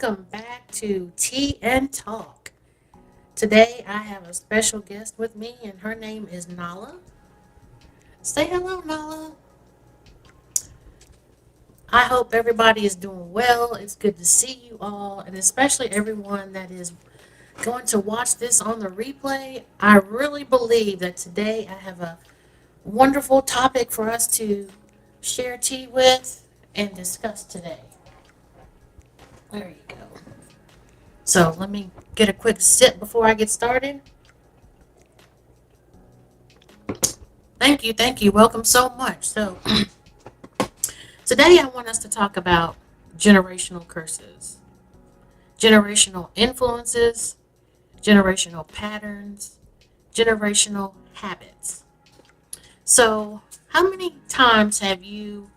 welcome back to Tea and Talk. Today I have a special guest with me, and her name is Nala. Say hello, Nala. I hope everybody is doing well. It's good to see you all, and especially everyone that is going to watch this on the replay. I really believe that today I have a wonderful topic for us to share tea with and discuss today. There you go. So let me get a quick sip before I get started. Thank you. Welcome so much. So today I want us to talk about generational curses, generational influences, generational patterns, generational habits. So how many times have you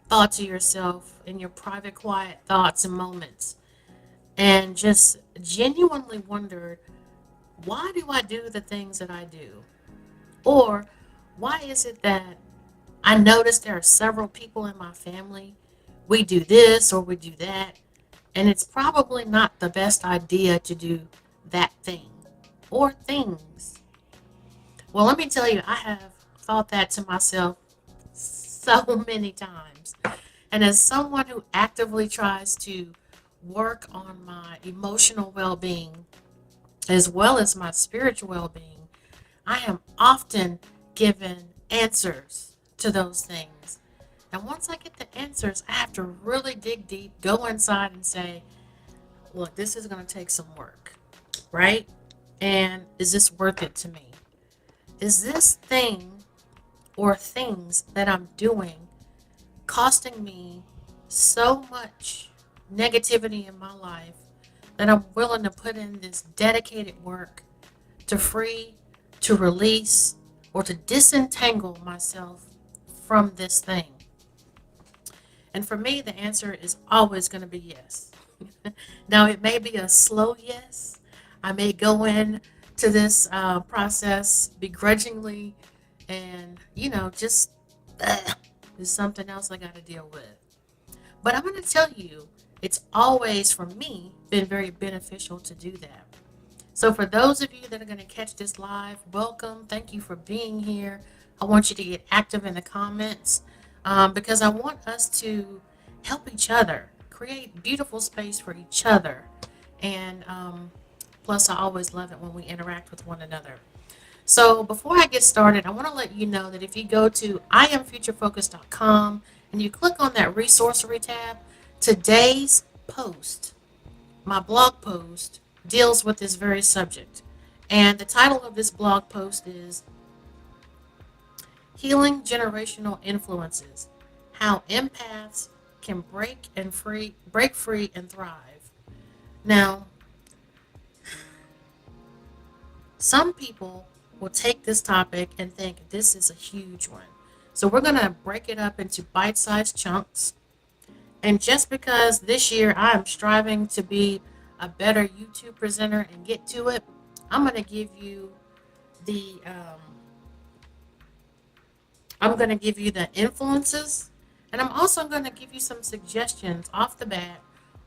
thought to yourself in your private, quiet thoughts and moments and just genuinely wondered, why do I do the things that I do? Or why is it that I notice there are several people in my family, we do this or we do that, and it's probably not the best idea to do that thing or things? Well, let me tell you, I have thought that to myself so many times. And as someone who actively tries to work on my emotional well being as well as my spiritual well being, I am often given answers to those things. And once I get the answers, I have to really dig deep, go inside and say, look, this is going to take some work, right? And is this worth it to me? Is this thing or things that I'm doing costing me so much negativity in my life that I'm willing to put in this dedicated work to free, to release, or to disentangle myself from this thing? And for me, the answer is always going to be yes. Now, it may be a slow yes. I may go in to this process begrudgingly and, just there's something else I got to deal with. But I'm going to tell you, it's always, for me, been very beneficial to do that. So for those of you that are going to catch this live, welcome. Thank you for being here. I want you to get active in the comments because I want us to help each other, create beautiful space for each other. And plus, I always love it when we interact with one another. So before I get started, I want to let you know that if you go to iamfuturefocus.com and you click on that resourcery tab, today's post, my blog post, deals with this very subject. And the title of this blog post is Healing Generational Influences: How Empaths Can Break Free and Thrive. Now, some people will take this topic and think this is a huge one. So we're going to break it up into bite-sized chunks. And just because this year I'm striving to be a better YouTube presenter and get to it, I'm going to give you the influences, and I'm also going to give you some suggestions off the bat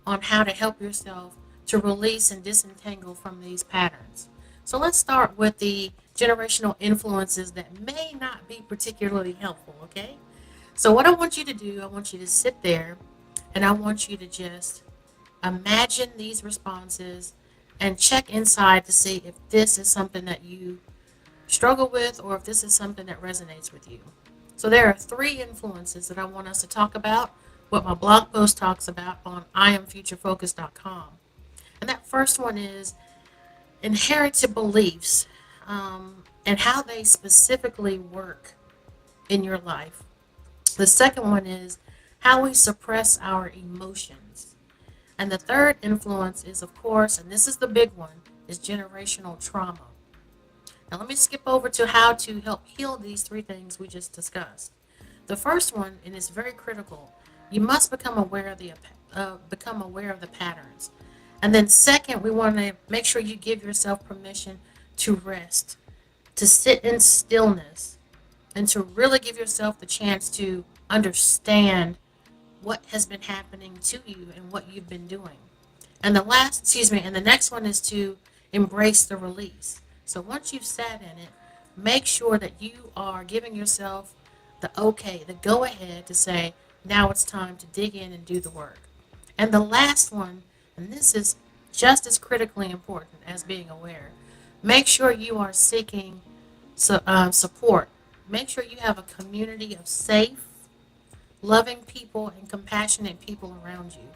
on how to help yourself to release and disentangle from these patterns. So let's start with the generational influences that may not be particularly helpful, okay? So what I want you to do, I want you to sit there and I want you to just imagine these responses and check inside to see if this is something that you struggle with or if this is something that resonates with you. So there are three influences that I want us to talk about, what my blog post talks about on iamfuturefocus.com. And that first one is inherited beliefs and how they specifically work in your life. The second one is how we suppress our emotions. And the third influence is, of course, and this is the big one, is generational trauma. Now let me skip over to how to help heal these three things we just discussed. The first one, and it's very critical, you must become aware of the patterns. And then second, we want to make sure you give yourself permission to rest, to sit in stillness, and to really give yourself the chance to understand what has been happening to you and what you've been doing. And the next one is to embrace the release. So once you've sat in it, make sure that you are giving yourself the okay, the go ahead to say, now it's time to dig in and do the work. And the last one, and this is just as critically important as being aware, make sure you are seeking support. Make sure you have a community of safe, loving people and compassionate people around you.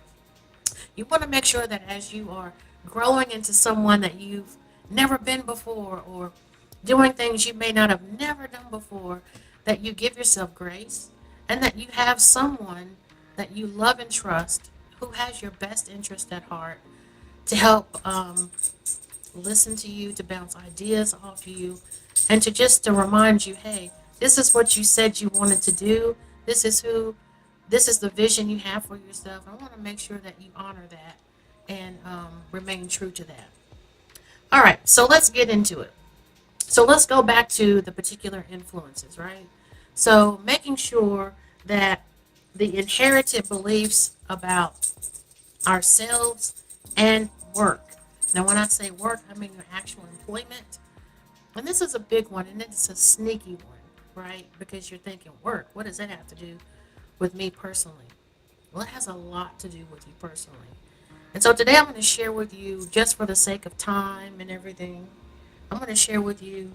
You want to make sure that as you are growing into someone that you've never been before or doing things you may not have never done before, that you give yourself grace and that you have someone that you love and trust who has your best interest at heart to help listen to you, to bounce ideas off you, and to just to remind you, hey, this is what you said you wanted to do. This is who, this is the vision you have for yourself. I want to make sure that you honor that and remain true to that. All right, so let's get into it. So let's go back to the particular influences, right? So making sure that the inherited beliefs about ourselves and work. Now, when I say work, I mean your actual employment. And this is a big one, and it's a sneaky one, right? Because you're thinking, work, what does that have to do with me personally? Well, it has a lot to do with you personally. And so today I'm going to share with you, just for the sake of time and everything, I'm going to share with you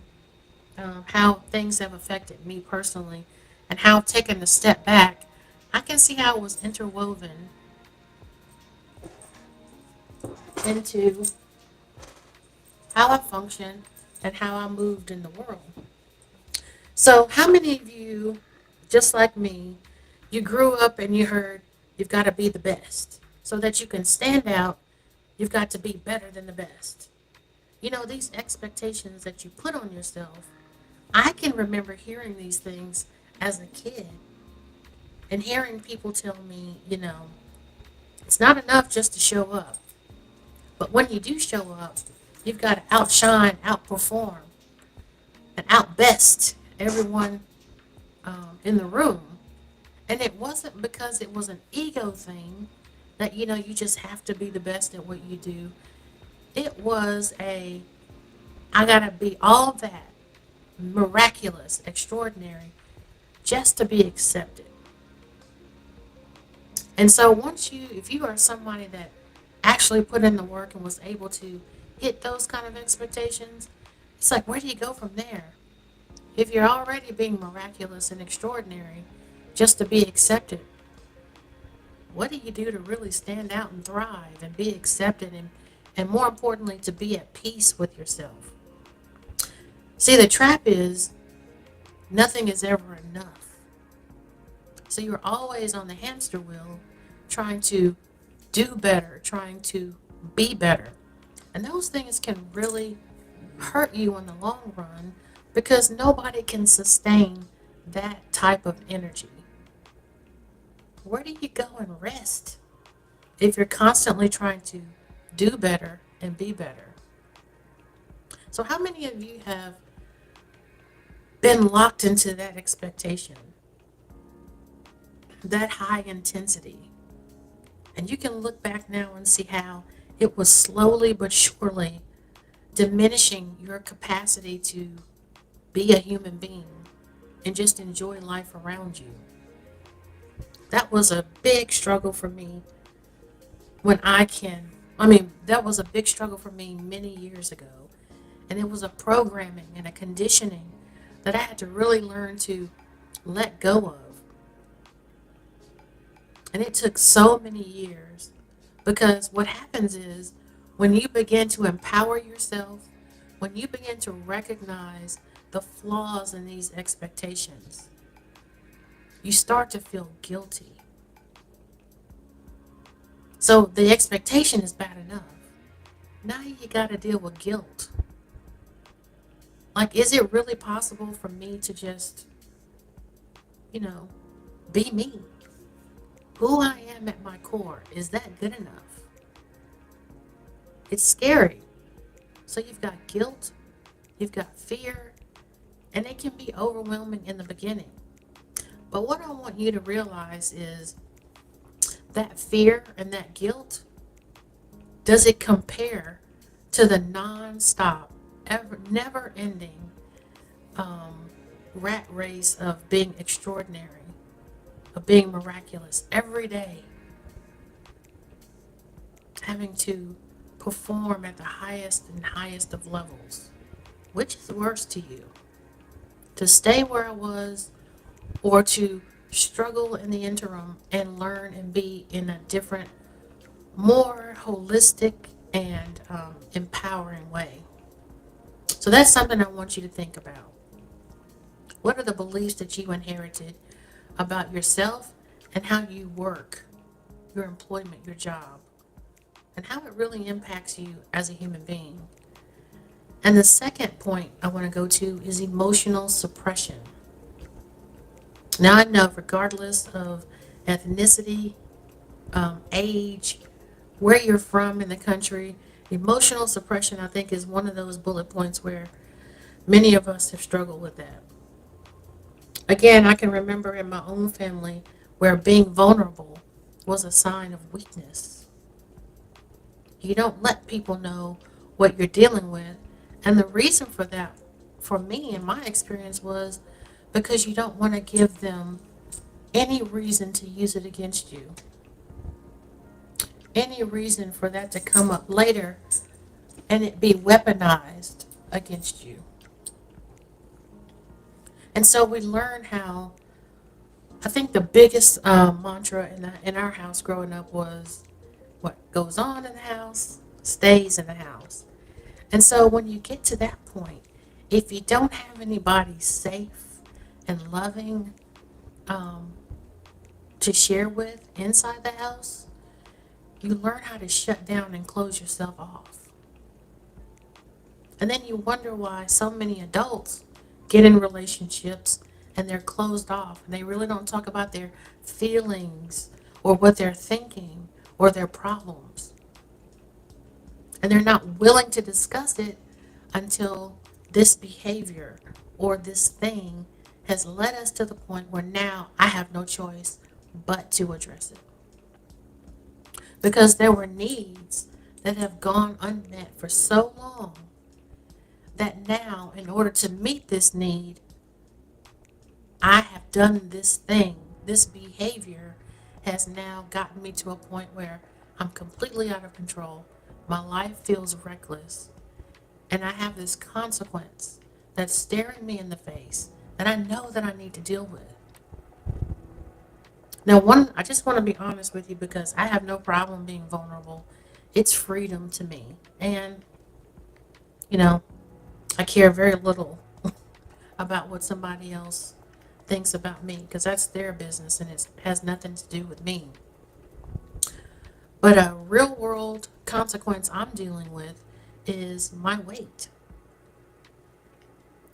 how things have affected me personally and how, taking a step back, I can see how it was interwoven into how I function and how I moved in the world. So how many of you, just like me, you grew up and you heard you've got to be the best so that you can stand out, you've got to be better than the best. You know, these expectations that you put on yourself, I can remember hearing these things as a kid and hearing people tell me, you know, it's not enough just to show up. But when you do show up, you've got to outshine, outperform, and outbest everyone in the room. And it wasn't because it was an ego thing that, you know, you just have to be the best at what you do. It was I got to be all that, miraculous, extraordinary, just to be accepted. And so if you are somebody that actually put in the work and was able to hit those kind of expectations, it's like, where do you go from there? If you're already being miraculous and extraordinary just to be accepted, what do you do to really stand out and thrive and be accepted and more importantly, to be at peace with yourself? See, the trap is nothing is ever enough. So you're always on the hamster wheel trying to do better, trying to be better. And those things can really hurt you in the long run because nobody can sustain that type of energy. Where do you go and rest if you're constantly trying to do better and be better? So how many of you have been locked into that expectation, that high intensity? And you can look back now and see how it was slowly but surely diminishing your capacity to be a human being and just enjoy life around you. That was a big struggle for me that was a big struggle for me many years ago. And it was a programming and a conditioning that I had to really learn to let go of. And it took so many years because what happens is when you begin to empower yourself, when you begin to recognize the flaws in these expectations, you start to feel guilty. So the expectation is bad enough. Now you got to deal with guilt. Like, is it really possible for me to just, be me? Who I am at my core, is that good enough? It's scary. So you've got guilt, you've got fear, and it can be overwhelming in the beginning. But what I want you to realize is that fear and that guilt, does it compare to the non-stop, never-ending rat race of being extraordinary, of being miraculous every day, having to perform at the highest and highest of levels? Which is worse to you? To stay where I was, or to struggle in the interim and learn and be in a different, more holistic and empowering way? So that's something I want you to think about. What are the beliefs that you inherited about yourself and how you work, your employment, your job, and how it really impacts you as a human being? And the second point I want to go to is emotional suppression. Now, I know regardless of ethnicity, age, where you're from in the country, emotional suppression, I think, is one of those bullet points where many of us have struggled with that. Again, I can remember in my own family where being vulnerable was a sign of weakness. You don't let people know what you're dealing with. And the reason for that, for me, in my experience, was because you don't want to give them any reason to use it against you, any reason for that to come up later and it be weaponized against you. And so we learn how, I think the biggest mantra in our house growing up was what goes on in the house stays in the house. And so when you get to that point, if you don't have anybody safe and loving um, to share with inside the house, you learn how to shut down and close yourself off. And then you wonder why so many adults get in relationships and they're closed off and they really don't talk about their feelings or what they're thinking or their problems. And they're not willing to discuss it until this behavior or this thing has led us to the point where now I have no choice but to address it. Because there were needs that have gone unmet for so long that now, in order to meet this need, I have done this thing. This behavior has now gotten me to a point where I'm completely out of control. My life feels reckless. And I have this consequence that's staring me in the face that I know that I need to deal with. Now, I just want to be honest with you because I have no problem being vulnerable. It's freedom to me. And, you know, I care very little about what somebody else thinks about me because that's their business and it has nothing to do with me. But a real world consequence I'm dealing with is my weight.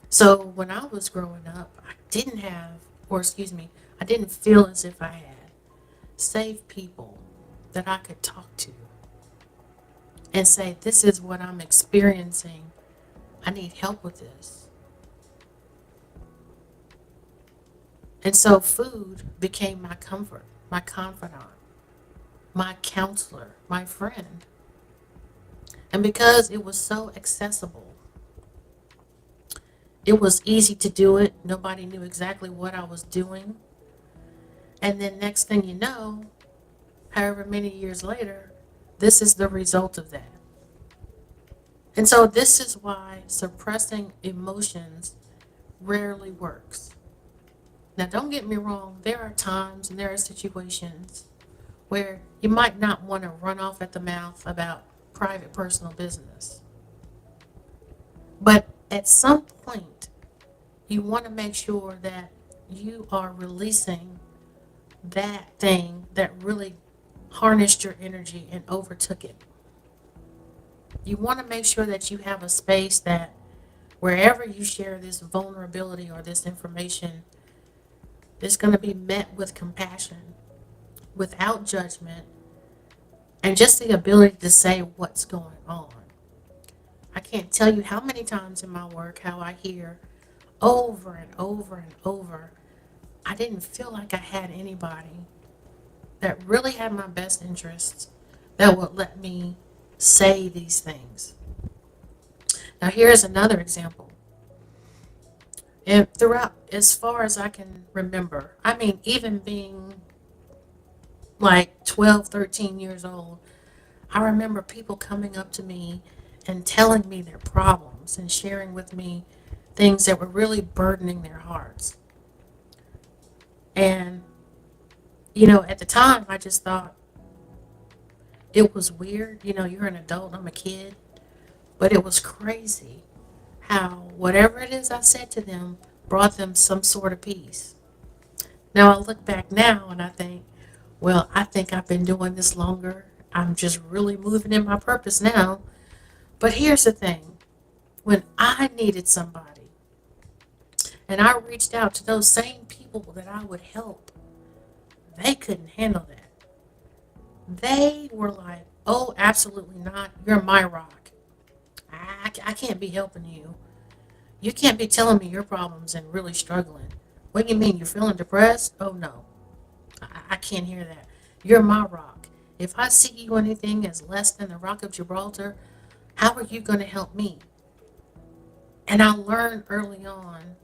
So when I was growing up, I didn't feel as if I had safe people that I could talk to and say, this is what I'm experiencing. I need help with this. And so food became my comfort, my confidant, my counselor, my friend. And because it was so accessible, it was easy to do it. Nobody knew exactly what I was doing. And then next thing you know, however many years later, this is the result of that. And so this is why suppressing emotions rarely works. Now, don't get me wrong. There are times and there are situations where you might not want to run off at the mouth about private, personal business. But at some point, you want to make sure that you are releasing that thing that really harnessed your energy and overtook it. You want to make sure that you have a space that wherever you share this vulnerability or this information, it's going to be met with compassion, without judgment, and just the ability to say what's going on. I can't tell you how many times in my work how I hear over and over and over, I didn't feel like I had anybody that really had my best interests that would let me say these things. Now, here's another example. And throughout, as far as I can remember, I mean, even being like 12, 13 years old, I remember people coming up to me and telling me their problems and sharing with me things that were really burdening their hearts. And, at the time, I just thought it was weird. You're an adult, I'm a kid. But it was crazy how whatever it is I said to them brought them some sort of peace. Now I look back now and I think, well, I think I've been doing this longer. I'm just really moving in my purpose now. But here's the thing. When I needed somebody and I reached out to those same people that I would help, they couldn't handle that. They were like, oh, absolutely not. You're my rock. I can't be helping you. You can't be telling me your problems and really struggling. What do you mean? You're feeling depressed? Oh, no. I can't hear that. You're my rock. If I see you anything as less than the rock of Gibraltar, how are you going to help me? And I learned early on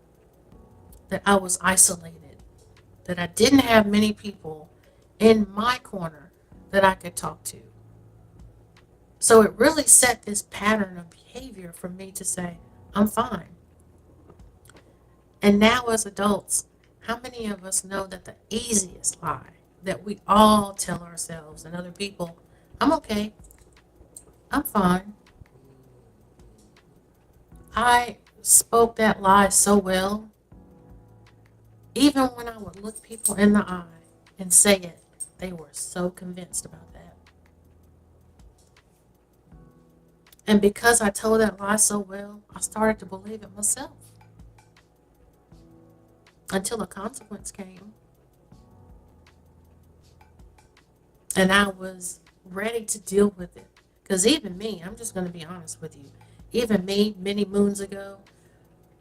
that I was isolated, that I didn't have many people in my corner that I could talk to. So it really set this pattern of behavior for me to say, I'm fine. And now as adults, how many of us know that the easiest lie that we all tell ourselves and other people, I'm okay, I'm fine. I spoke that lie so well, even when I would look people in the eye and say it, they were so convinced about that. And because I told that lie so well, I started to believe it myself until a consequence came. And I was ready to deal with it. Because even me, I'm just going to be honest with you, even me, many moons ago,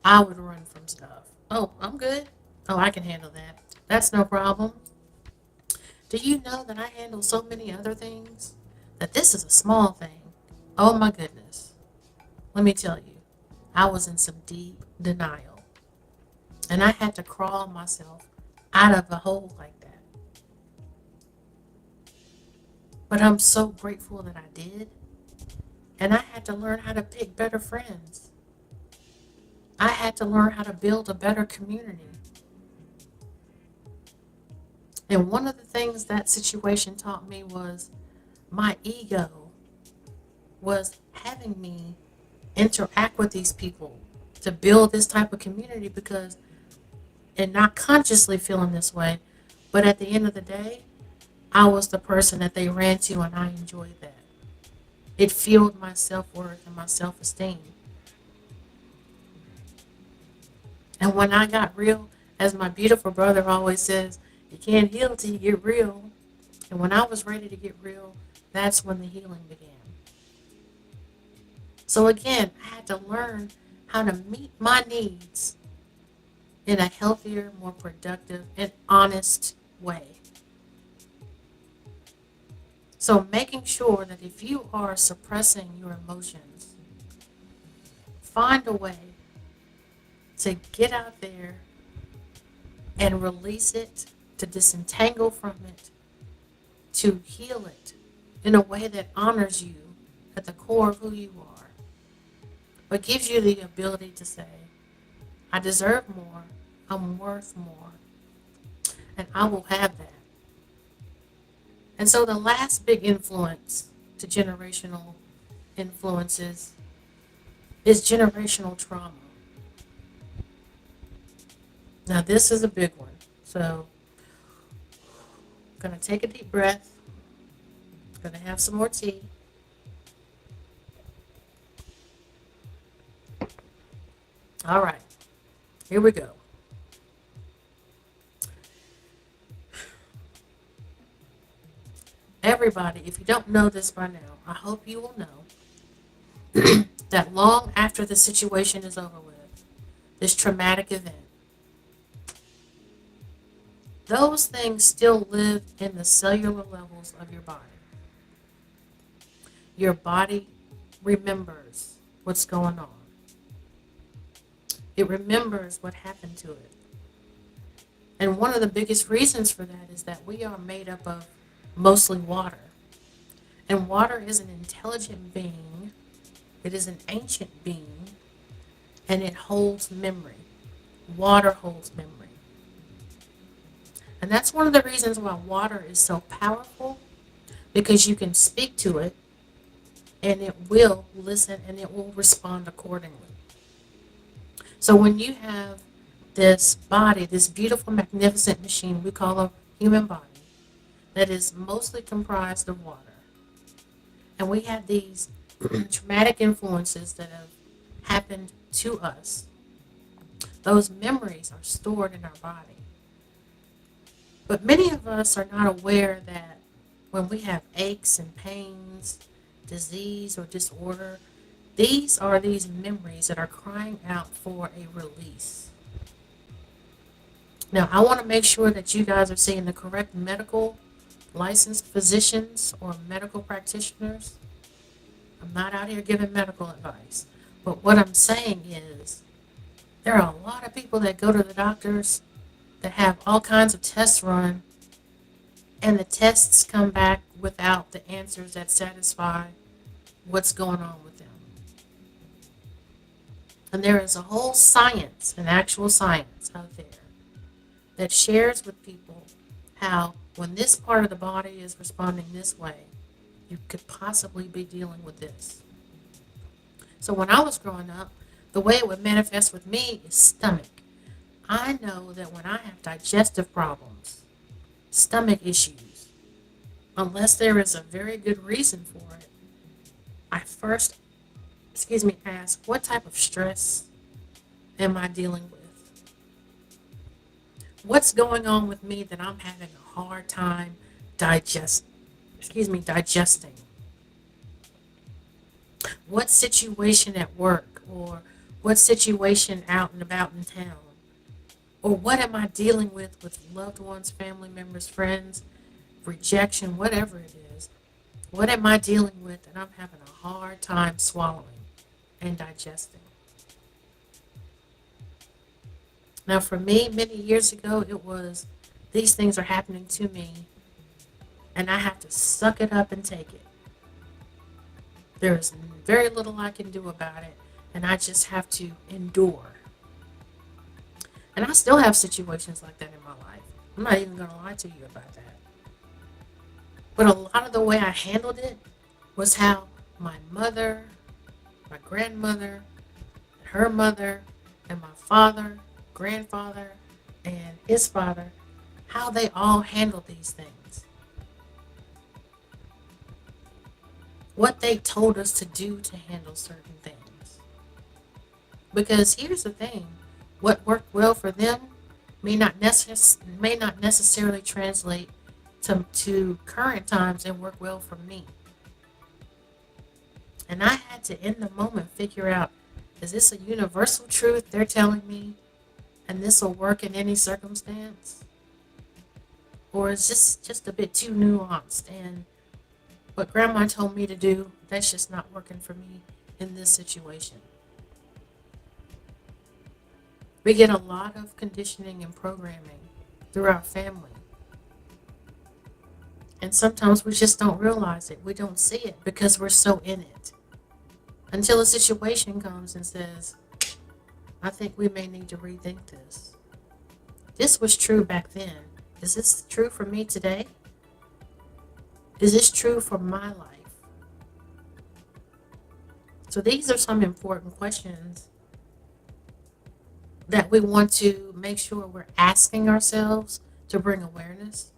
I would run from stuff. Oh, I'm good. Oh, I can handle that. That's no problem. Do you know that I handle so many other things? That this is a small thing. Oh my goodness. Let me tell you, I was in some deep denial. And I had to crawl myself out of a hole like that. But I'm so grateful that I did. And I had to learn how to pick better friends. I had to learn how to build a better community. And one of the things that situation taught me was my ego was having me interact with these people to build this type of community because, and not consciously feeling this way, but at the end of the day, I was the person that they ran to and I enjoyed that. It fueled my self-worth and my self-esteem. And when I got real, as my beautiful brother always says, you can't heal till you get real. And when I was ready to get real, that's when the healing began. So again, I had to learn how to meet my needs in a healthier, more productive, and honest way. So making sure that if you are suppressing your emotions, find a way to get out there and release it, to disentangle from it, to heal it in a way that honors you at the core of who you are, but gives you the ability to say, I deserve more, I'm worth more, and I will have that. And so the last big influence to generational influences is generational trauma. Now this is a big one. So I'm going to take a deep breath. I'm going to have some more tea. All right, here we go. Everybody, if you don't know this by now, I hope you will know that long after the situation is over with, this traumatic event, those things still live in the cellular levels of your body. your body remembers what's going on. It remembers what happened to it. And one of the biggest reasons for that is that we are made up of mostly water. And water is an intelligent being. It is an ancient being. And it holds memory. Water holds memory. And that's one of the reasons why water is so powerful, because you can speak to it and it will listen and it will respond accordingly. So when you have this body, this beautiful, magnificent machine we call a human body, that is mostly comprised of water, and we have these traumatic influences that have happened to us, those memories are stored in our body. But many of us are not aware that when we have aches and pains, disease or disorder, these are these memories that are crying out for a release. Now, I want to make sure that you guys are seeing the correct medical licensed physicians or medical practitioners. I'm not out here giving medical advice. But what I'm saying is there are a lot of people that go to the doctors that have all kinds of tests run, and the tests come back without the answers that satisfy what's going on with them. And there is a whole science, an actual science out there, that shares with people how when this part of the body is responding this way, you could possibly be dealing with this. So when I was growing up, the way it would manifest with me is stomach. I know that when I have digestive problems, stomach issues, unless there is a very good reason for it, I first, ask what type of stress am I dealing with? What's going on with me that I'm having a hard time digesting? What situation at work, or what situation out and about in town? Or what am I dealing with loved ones, family members, friends, rejection, whatever it is? What am I dealing with that I'm having a hard time swallowing and digesting? Now, for me, many years ago, it was these things are happening to me, and I have to suck it up and take it. There is very little I can do about it, and I just have to endure. And I still have situations like that in my life. I'm not even going to lie to you about that. But a lot of the way I handled it was how my mother, my grandmother, her mother, and my father, grandfather, and his father, how they all handled these things. What they told us to do to handle certain things. Because here's the thing, what worked well for them may not necessarily translate to current times and work well for me. And I had to, in the moment, figure out, is this a universal truth they're telling me, and this will work in any circumstance? Or is this just a bit too nuanced, and what grandma told me to do, that's just not working for me in this situation? We get a lot of conditioning and programming through our family. And sometimes we just don't realize it. We don't see it because we're so in it. Until a situation comes and says, I think we may need to rethink this. This was true back then. Is this true for me today? Is this true for my life? So these are some important questions that we want to make sure we're asking ourselves to bring awareness,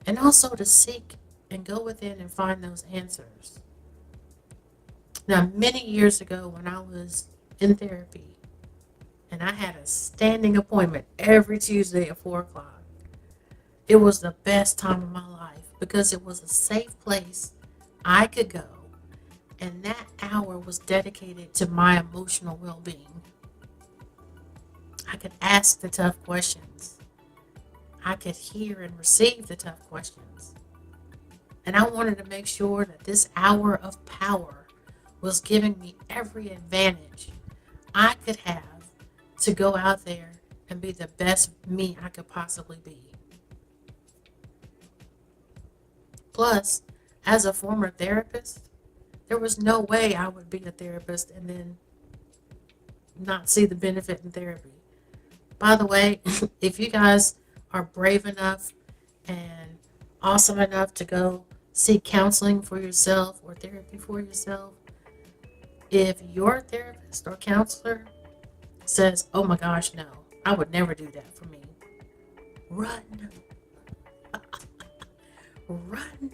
and also to seek and go within and find those answers. Now, many years ago when I was in therapy, and I had a standing appointment every Tuesday at 4 o'clock, it was the best time of my life because it was a safe place I could go, and that hour was dedicated to my emotional well-being. I could ask the tough questions. I could hear and receive the tough questions. And I wanted to make sure that this hour of power was giving me every advantage I could have to go out there and be the best me I could possibly be. Plus, as a former therapist, there was no way I would be a therapist and then not see the benefit in therapy. By the way, if you guys are brave enough and awesome enough to go seek counseling for yourself or therapy for yourself, if your therapist or counselor says, oh my gosh, no, I would never do that for me, run, run.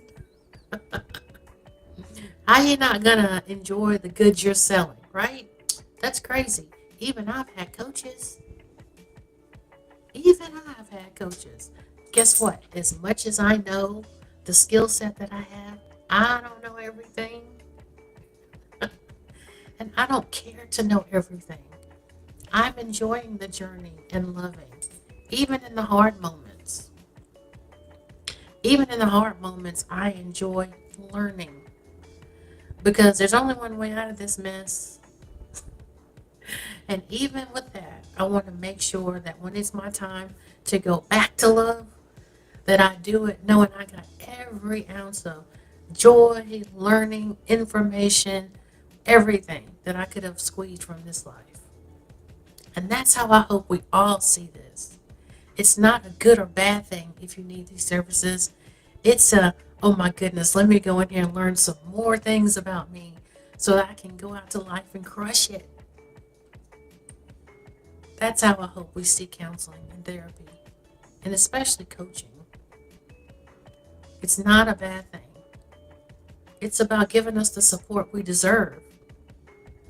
How you not gonna enjoy the goods you're selling, right? That's crazy. Even I've had coaches. Even I've had coaches. Guess what? As much as I know the skill set that I have, I don't know everything. And I don't care to know everything. I'm enjoying the journey and loving, even in the hard moments. Even in the hard moments, I enjoy learning because there's only one way out of this mess. And even with that, I want to make sure that when it's my time to go back to love, that I do it knowing I got every ounce of joy, learning, information, everything that I could have squeezed from this life. And that's how I hope we all see this. It's not a good or bad thing if you need these services. It's a, oh my goodness, let me go in here and learn some more things about me so that I can go out to life and crush it. That's how I hope we see counseling and therapy, and especially coaching. It's not a bad thing. It's about giving us the support we deserve.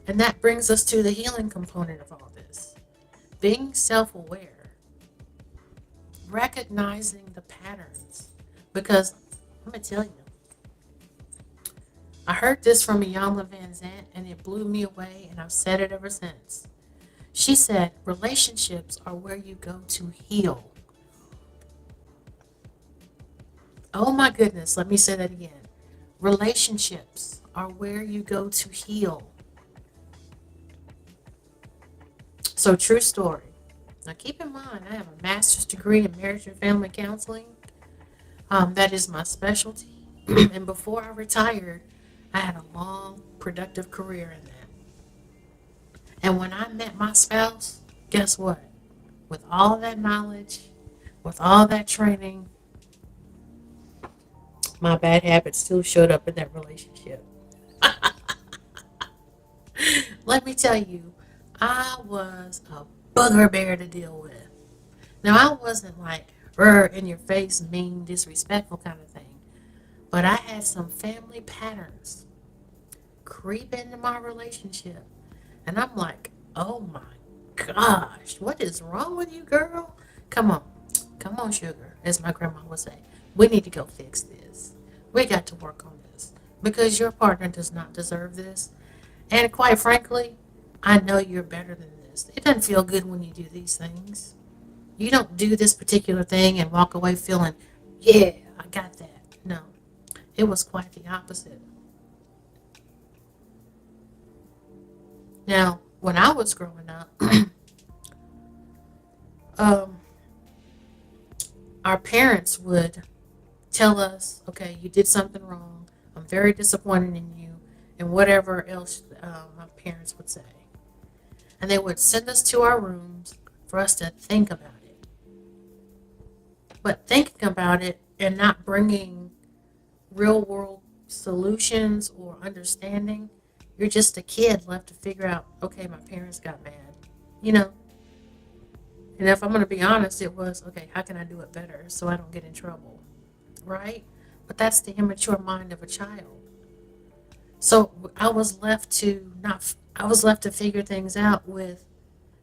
And that brings us to the healing component of all this. Being self-aware, recognizing the patterns. Because I'm going to tell you, I heard this from Iyanla Van Zant and it blew me away, and I've said it ever since. She said, relationships are where you go to heal. Oh my goodness, let me say that again. Relationships are where you go to heal. So, true story. Now, keep in mind, I have a master's degree in marriage and family counseling. That is my specialty. And before I retired, I had a long, productive career in that. And when I met my spouse, guess what? With all that knowledge, with all that training, my bad habits still showed up in that relationship. Let me tell you, I was a bugger bear to deal with. Now, I wasn't like, in your face, mean, disrespectful kind of thing. But I had some family patterns creep into my relationship. And I'm like, oh my gosh, what is wrong with you, girl? Come on. Come on, sugar, as my grandma would say. We need to go fix this. We got to work on this because your partner does not deserve this. And quite frankly, I know you're better than this. It doesn't feel good when you do these things. You don't do this particular thing and walk away feeling, yeah, I got that. No, it was quite the opposite. Now, when I was growing up, um, our parents would tell us, okay, you did something wrong. I'm very disappointed in you, and whatever else my parents would say. And they would send us to our rooms for us to think about it. But thinking about it and not bringing real world solutions or understanding, you're just a kid left to figure out, okay, my parents got mad. You know, and if I'm going to be honest, it was, okay, how can I do it better so I don't get in trouble? Right? But that's the immature mind of a child. So I was left to figure things out with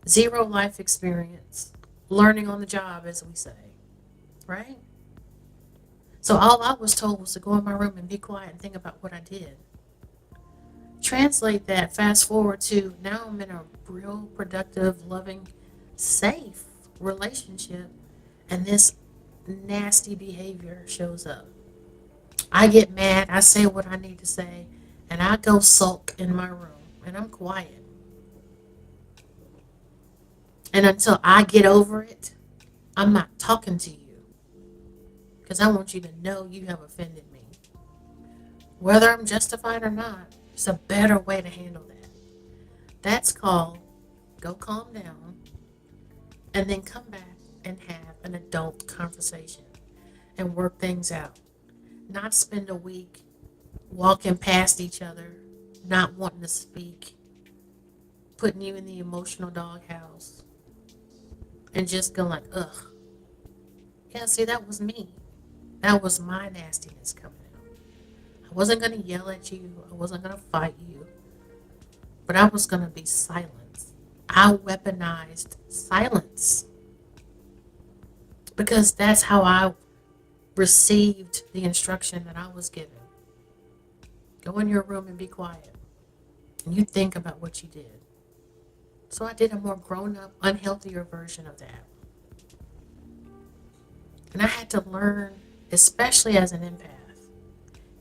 zero life experience, learning on the job, as we say, right? So all I was told was to go in my room and be quiet and think about what I did. Translate that, fast forward to now I'm in a real productive, loving, safe relationship, and this nasty behavior shows up. I get mad, I say what I need to say, and I go sulk in my room and I'm quiet. And until I get over it, I'm not talking to you because I want you to know you have offended me. Whether I'm justified or not, it's a better way to handle that. That's called go calm down and then come back and have an adult conversation and work things out. Not spend a week walking past each other, not wanting to speak, putting you in the emotional doghouse, and just go like, ugh. Yeah, see, that was me. That was my nastiness coming out. I wasn't going to yell at you. I wasn't going to fight you. But I was going to be silent. I weaponized silence because that's how I received the instruction that I was given. Go in your room and be quiet. And you think about what you did. So I did a more grown up, unhealthier version of that. And I had to learn, especially as an empath,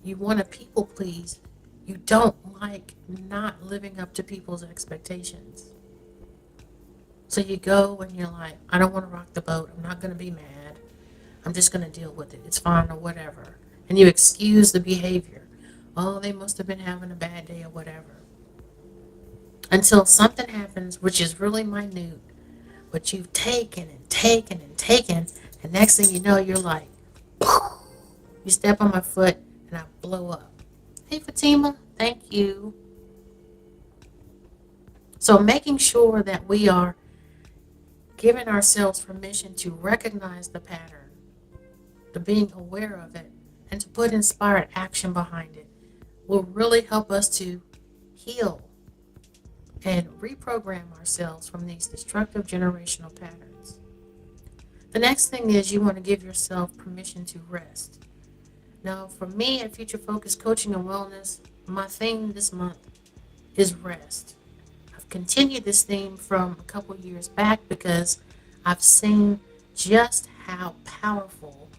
you want to people please. You don't like not living up to people's expectations. So you go and you're like, I don't want to rock the boat. I'm not going to be mad. I'm just going to deal with it. It's fine or whatever. And you excuse the behavior. Oh, they must have been having a bad day or whatever. Until something happens, which is really minute, but you've taken and taken and taken, and next thing you know, you're like, you step on my foot and I blow up. Hey, Fatima, thank you. So making sure that we are giving ourselves permission to recognize the pattern, to being aware of it, and to put inspired action behind it will really help us to heal and reprogram ourselves from these destructive generational patterns. The next thing is you want to give yourself permission to rest. Now, for me at Future Focus Coaching and Wellness, my theme this month is rest. I've continued this theme from a couple years back because I've seen just how powerful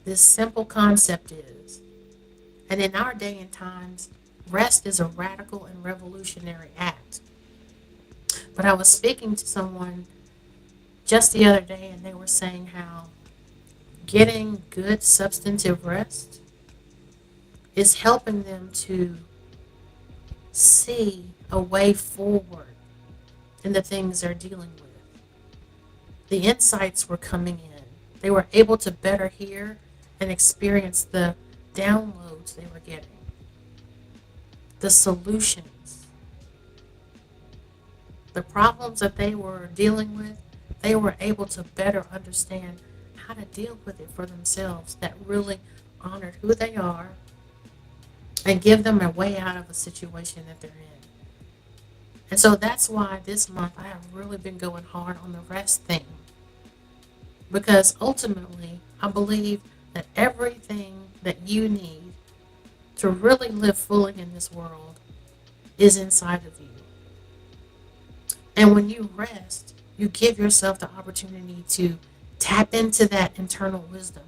this simple concept is. And in our day and times, rest is a radical and revolutionary act. But I was speaking to someone just the other day, and they were saying how getting good substantive rest is helping them to see a way forward in the things they're dealing with. The insights were coming in. They were able to better hear and experience the downloads they were getting, the solutions, the problems that they were dealing with. They were able to better understand how to deal with it for themselves that really honored who they are and give them a way out of a situation that they're in. And so that's why this month I have really been going hard on the rest thing. Because ultimately, I believe that everything that you need to really live fully in this world is inside of you. And when you rest, you give yourself the opportunity to tap into that internal wisdom.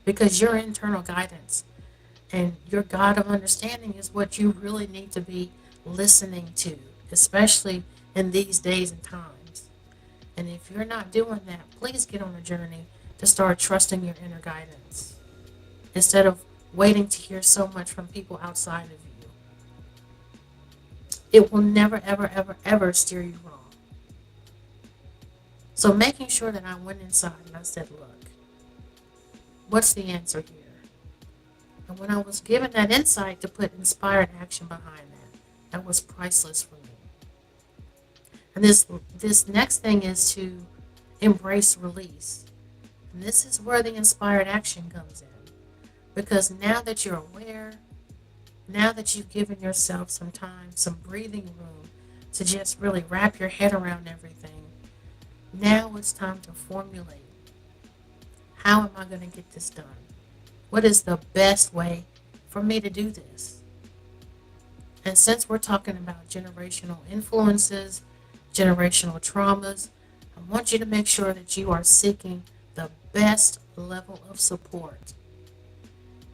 Because your internal guidance and your God of understanding is what you really need to be listening to, especially in these days and times. And if you're not doing that, please get on a journey to start trusting your inner guidance instead of waiting to hear so much from people outside of you. It will never, ever, ever, ever steer you wrong. So making sure that I went inside and I said, look, what's the answer here? And when I was given that insight to put inspired action behind that, that was priceless for me. And this next thing is to embrace release. And this is where the inspired action comes in. Because now that you're aware, now that you've given yourself some time, some breathing room to just really wrap your head around everything, now it's time to formulate. How am I going to get this done? What is the best way for me to do this? And since we're talking about generational influences, generational traumas, I want you to make sure that you are seeking the best level of support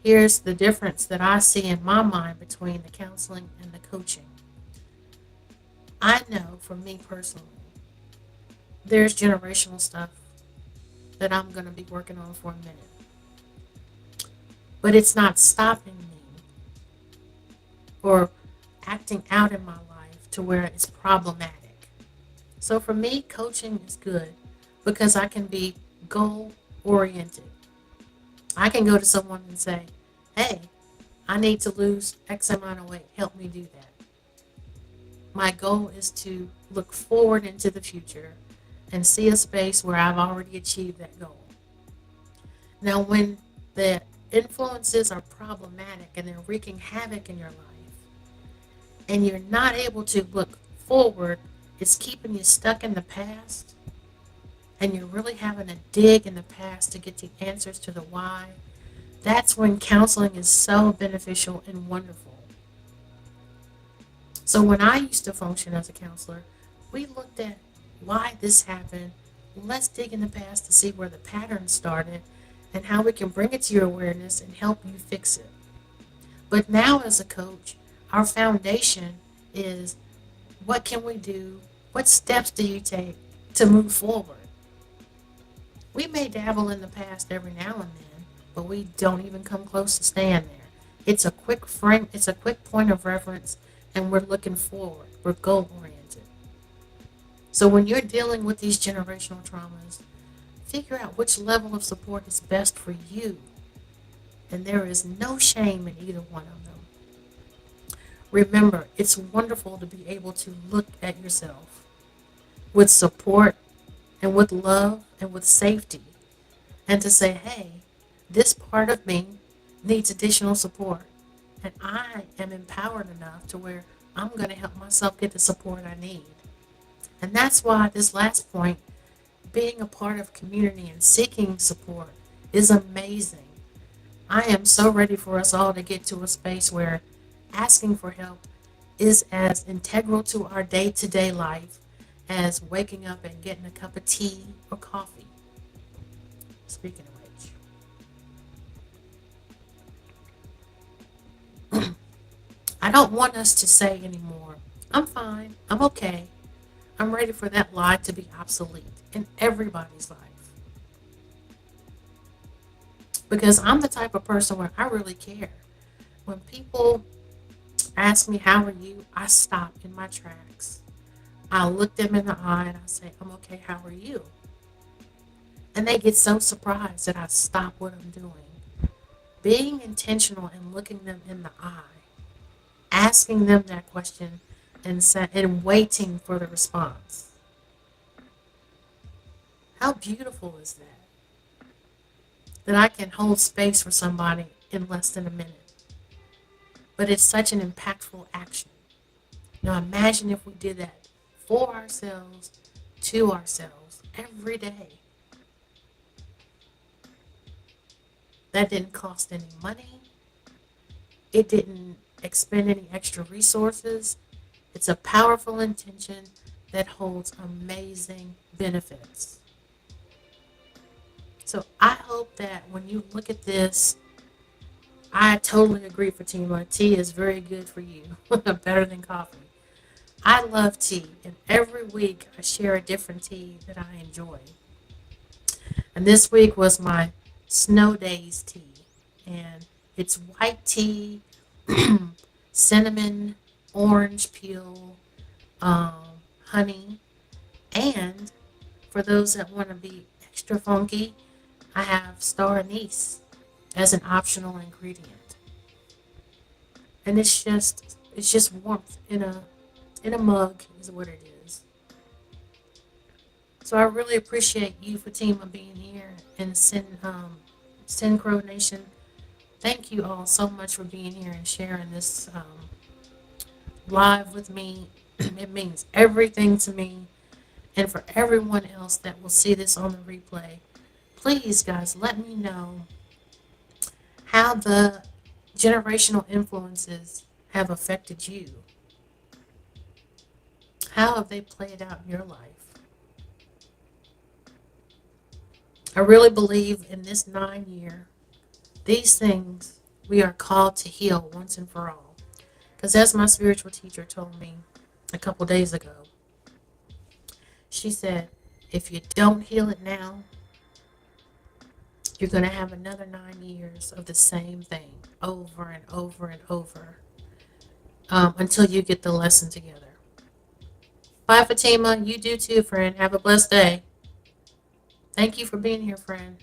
Here's the difference that I see in my mind between the counseling and the coaching. I know for me personally, there's generational stuff that I'm going to be working on for a minute, but it's not stopping me or acting out in my life to where it's problematic. So for me, coaching is good because I can be goal oriented. I can go to someone and say, hey, I need to lose X amount of weight. Help me do that. My goal is to look forward into the future and see a space where I've already achieved that goal. Now, when the influences are problematic and they're wreaking havoc in your life, and you're not able to look forward, it's keeping you stuck in the past, and you're really having to dig in the past to get the answers to the why, that's when counseling is so beneficial and wonderful. So when I used to function as a counselor, we looked at why this happened. Let's dig in the past to see where the pattern started and how we can bring it to your awareness and help you fix it. But now as a coach, our foundation is what can we do? What steps do you take to move forward? We may dabble in the past every now and then, but we don't even come close to staying there. It's a quick point of reference and we're looking forward. We're goal oriented. So when you're dealing with these generational traumas, figure out which level of support is best for you. And there is no shame in either one of them. Remember, it's wonderful to be able to look at yourself with support and with love and with safety and to say, hey, this part of me needs additional support. And I am empowered enough to where I'm going to help myself get the support I need. And that's why this last point, being a part of community and seeking support, is amazing. I am so ready for us all to get to a space where asking for help is as integral to our day-to-day life as waking up and getting a cup of tea or coffee. Speaking of which, I don't want us to say anymore, I'm fine, I'm okay. I'm ready for that lie to be obsolete in everybody's life. Because I'm the type of person where I really care. When people ask me, how are you? I stop in my tracks. I look them in the eye and I say, I'm okay, how are you? And they get so surprised that I stop what I'm doing. Being intentional and looking them in the eye, asking them that question and waiting for the response. How beautiful is that? That I can hold space for somebody in less than a minute. But it's such an impactful action. Now imagine if we did that for ourselves, to ourselves, every day. That didn't cost any money. It didn't expend any extra resources. It's a powerful intention that holds amazing benefits. So I hope that when you look at this, I totally agree, Fatima. Tea is very good for you, better than coffee. I love tea, and every week I share a different tea that I enjoy. And this week was my Snow Days tea, and it's white tea, cinnamon, orange peel, honey, and for those that want to be extra funky, I have star anise as an optional ingredient. And it's just warmth in a mug is what it is. So I really appreciate you, Fatima, being here in Synchro Nation. Thank you all so much for being here and sharing this live with me. It means everything to me. And for everyone else that will see this on the replay, please, guys, let me know how the generational influences have affected you. How have they played out in your life? I really believe in this 9 year, these things We are called to heal once and for all. Because as my spiritual teacher told me a couple days ago, she said, if you don't heal it now, you're going to have another 9 years of the same thing over and over and over until you get the lesson together. Bye, Fatima. You do too, friend. Have a blessed day. Thank you for being here, friend.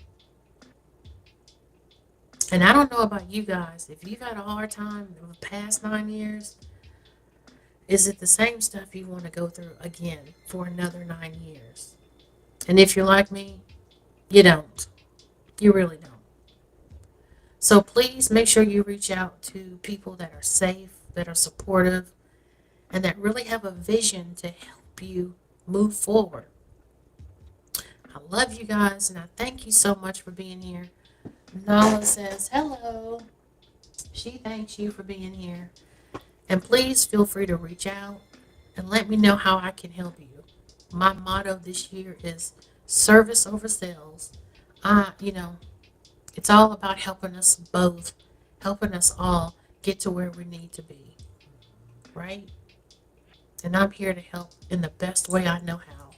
And I don't know about you guys. If you've had a hard time in the past 9 years, is it the same stuff you want to go through again for another 9 years? And if you're like me, you don't. You really don't. So please make sure you reach out to people that are safe, that are supportive, and that really have a vision to help you move forward. I love you guys, and I thank you so much for being here. Nala says hello. She thanks you for being here. And please feel free to reach out and let me know how I can help you. My motto this year is service over sales. You know, it's all about helping us both, helping us all get to where we need to be, right? And I'm here to help in the best way I know how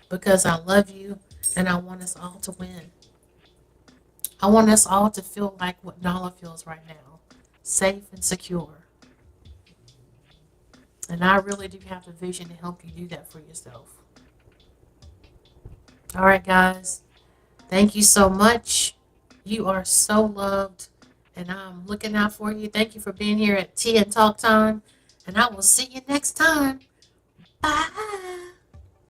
because I love you and I want us all to win. I want us all to feel like what Nala feels right now, safe and secure. And I really do have the vision to help you do that for yourself. All right, guys. Thank you so much. You are so loved, and I'm looking out for you. Thank you for being here at Tea and Talk Time, and I will see you next time. Bye.